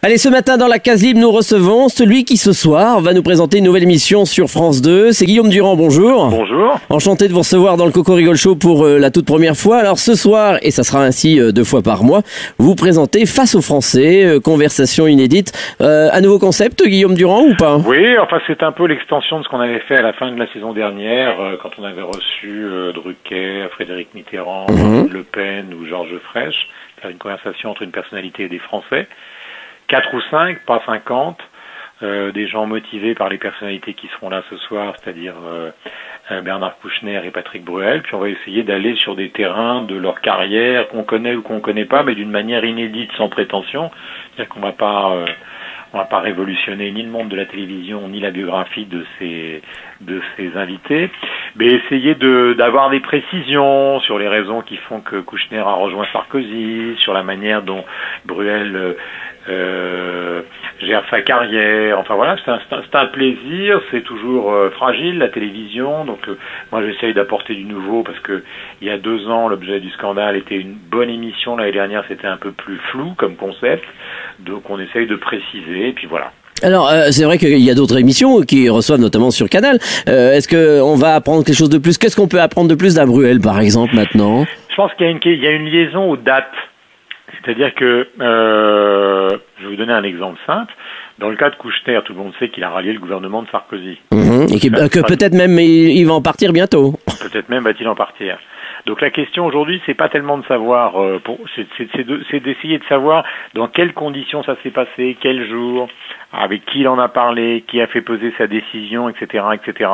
Allez, ce matin dans la case libre, nous recevons celui qui ce soir va nous présenter une nouvelle émission sur France 2. C'est Guillaume Durand, bonjour. Bonjour. Enchanté de vous recevoir dans le Cocorico Show pour la toute première fois. Alors ce soir, et ça sera ainsi 2 fois par mois, vous présentez Face aux Français, conversation inédite. Un nouveau concept, Guillaume Durand, ou pas? Oui, enfin c'est un peu l'extension de ce qu'on avait fait à la fin de la saison dernière, quand on avait reçu Drucker, Frédéric Mitterrand, Le Pen ou Georges Frêche, faire une conversation entre une personnalité et des Français. 4 ou 5, pas 50, des gens motivés par les personnalités qui seront là ce soir, c'est-à-dire Bernard Kouchner et Patrick Bruel. Puis on va essayer d'aller sur des terrains de leur carrière qu'on connaît ou qu'on connaît pas, mais d'une manière inédite, sans prétention. C'est-à-dire qu'on va pas révolutionner ni le monde de la télévision ni la biographie de ces invités, mais essayer d'avoir des précisions sur les raisons qui font que Kouchner a rejoint Sarkozy, sur la manière dont Bruel gère sa carrière. Enfin voilà, c'est un plaisir, c'est toujours fragile la télévision, donc moi j'essaye d'apporter du nouveau parce que il y a 2 ans l'objet du scandale était une bonne émission, l'année dernière c'était un peu plus flou comme concept, donc on essaye de préciser et puis voilà. Alors, c'est vrai qu'il y a d'autres émissions qui reçoivent notamment sur Canal. Est-ce qu'on va apprendre quelque chose de plus? Qu'est-ce qu'on peut apprendre de plus d'un Bruel, par exemple, maintenant? Je pense qu'il y a une liaison aux dates. C'est-à-dire que, je vais vous donner un exemple simple. Dans le cas de Kouchner, tout le monde sait qu'il a rallié le gouvernement de Sarkozy. Et que peut-être même il va en partir bientôt. Peut-être même va-t-il en partir. Donc la question aujourd'hui, c'est pas tellement de savoir, c'est d'essayer de savoir dans quelles conditions ça s'est passé, quel jour, avec qui il en a parlé, qui a fait peser sa décision, etc., etc.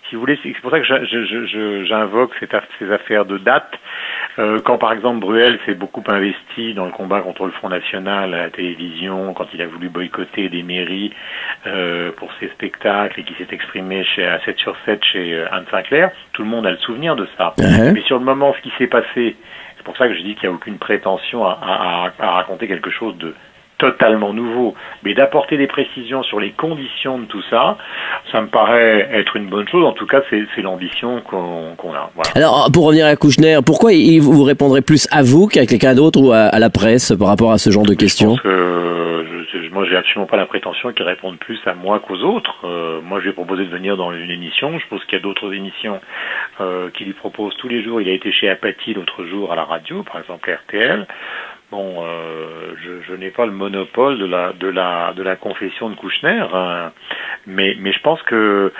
Si vous voulez, c'est pour ça que j'invoque ces affaires de date. Quand par exemple Bruel s'est beaucoup investi dans le combat contre le Front National à la télévision, quand il a voulu boycotter des mairies pour ses spectacles et qui s'est exprimé à 7 sur 7 chez Anne Sinclair, tout le monde a le souvenir de ça. Mais sur le moment, ce qui s'est passé, c'est pour ça que je dis qu'il n'y a aucune prétention à raconter quelque chose de totalement nouveau, mais d'apporter des précisions sur les conditions de tout ça, ça me paraît être une bonne chose. En tout cas, c'est l'ambition qu'on a. Voilà. Alors, pour revenir à Kouchner, pourquoi vous répondrez plus à vous qu'à quelqu'un d'autre ou à la presse par rapport à ce genre de questions? Je pense que moi, j'ai absolument pas la prétention qu'ils répondent plus à moi qu'aux autres. Moi, je lui ai proposé de venir dans une émission. Je pense qu'il y a d'autres émissions qui lui proposent tous les jours. Il a été chez Apathy l'autre jour à la radio, par exemple RTL. Bon, je n'ai pas le monopole de la confession de Kouchner, hein, mais je pense que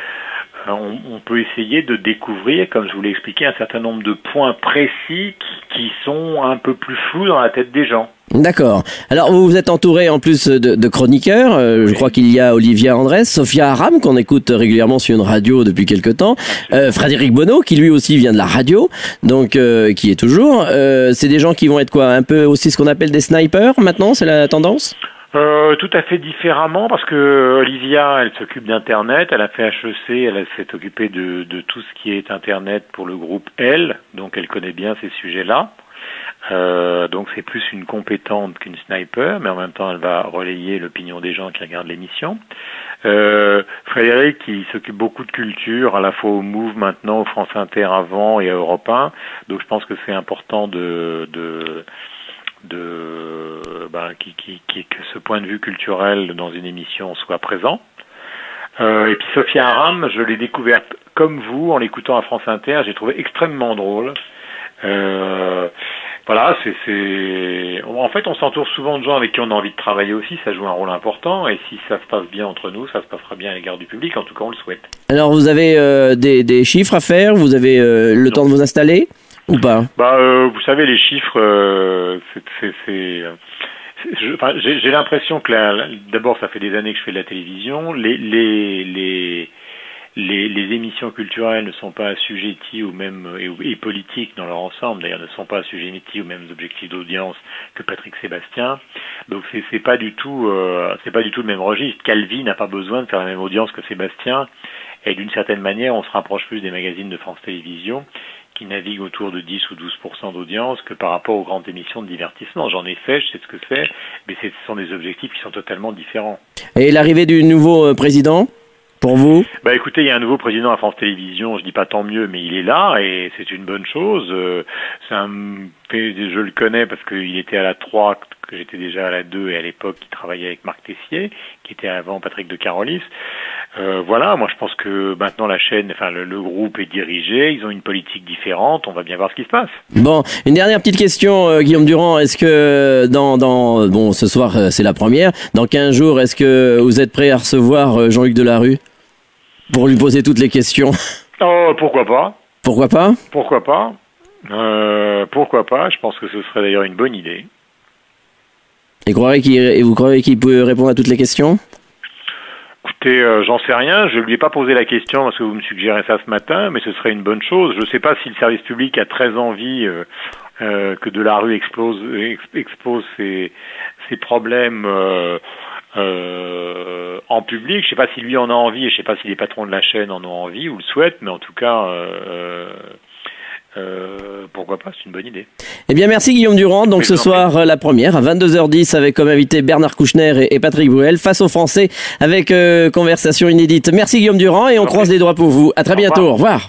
on peut essayer de découvrir, comme je vous l'ai expliqué, un certain nombre de points précis qui sont un peu plus flous dans la tête des gens. D'accord. Alors, vous vous êtes entouré en plus de chroniqueurs. Je crois qu'il y a Olivia Andrès, Sophia Aram, qu'on écoute régulièrement sur une radio depuis quelque temps, Frédéric Bonneau, qui lui aussi vient de la radio, donc qui est toujours. C'est des gens qui vont être quoi? Un peu aussi ce qu'on appelle des snipers maintenant, c'est la tendance? Tout à fait différemment, parce que Olivia, elle s'occupe d'Internet, elle a fait HEC, elle s'est occupée de tout ce qui est Internet pour le groupe Elle, donc elle connaît bien ces sujets-là. Donc c'est plus une compétente qu'une sniper, mais en même temps elle va relayer l'opinion des gens qui regardent l'émission. Frédéric, qui s'occupe beaucoup de culture, à la fois au Move maintenant, au France Inter avant et à Europe 1, donc je pense que c'est important que ce point de vue culturel dans une émission soit présent. Et puis Sophia Aram, je l'ai découverte comme vous en l'écoutant à France Inter, j'ai trouvé extrêmement drôle. Voilà, en fait, on s'entoure souvent de gens avec qui on a envie de travailler aussi, ça joue un rôle important, et si ça se passe bien entre nous, ça se passera bien à l'égard du public, en tout cas on le souhaite. Alors vous avez des chiffres à faire, vous avez le temps de vous installer ou pas? Vous savez, les chiffres, j'ai l'impression que d'abord ça fait des années que je fais de la télévision, les émissions culturelles ne sont pas assujetties aux mêmes, et politiques dans leur ensemble d'ailleurs, ne sont pas assujetties aux mêmes objectifs d'audience que Patrick Sébastien. Donc c'est pas du tout le même registre. Calvi n'a pas besoin de faire la même audience que Sébastien, et d'une certaine manière on se rapproche plus des magazines de France Télévisions qui naviguent autour de 10 ou 12% d'audience que par rapport aux grandes émissions de divertissement. J'en ai fait, je sais ce que c'est, mais ce sont des objectifs qui sont totalement différents. Et l'arrivée du nouveau président Pour vous? Bah écoutez, il y a un nouveau président à France Télévisions, je dis pas tant mieux, mais il est là et c'est une bonne chose. Je le connais parce qu'il était à la 3, que j'étais déjà à la 2 et à l'époque il travaillait avec Marc Tessier, qui était avant Patrick de Carolis. Voilà, moi je pense que maintenant la chaîne, enfin le groupe est dirigé, ils ont une politique différente, on va bien voir ce qui se passe. Bon, une dernière petite question, Guillaume Durand, est-ce que bon, ce soir c'est la première, dans 15 jours, est-ce que vous êtes prêt à recevoir Jean-Luc Delarue pour lui poser toutes les questions? Oh, pourquoi pas? Pourquoi pas? Pourquoi pas? Pourquoi pas? Je pense que ce serait d'ailleurs une bonne idée. Et vous croyez qu'il peut répondre à toutes les questions? Écoutez, j'en sais rien. Je lui ai pas posé la question parce que vous me suggérez ça ce matin, mais ce serait une bonne chose. Je ne sais pas si le service public a très envie que Delarue expose ses problèmes en public. Je ne sais pas si lui en a envie et je ne sais pas si les patrons de la chaîne en ont envie ou le souhaitent, mais en tout cas... pourquoi pas, c'est une bonne idée. Eh bien, merci Guillaume Durand. Donc ce soir, la première, à 22h10, avec comme invité Bernard Kouchner et Patrick Bruel, face aux Français, avec conversation inédite. Merci Guillaume Durand et on croise les doigts pour vous. À très bientôt. Au revoir.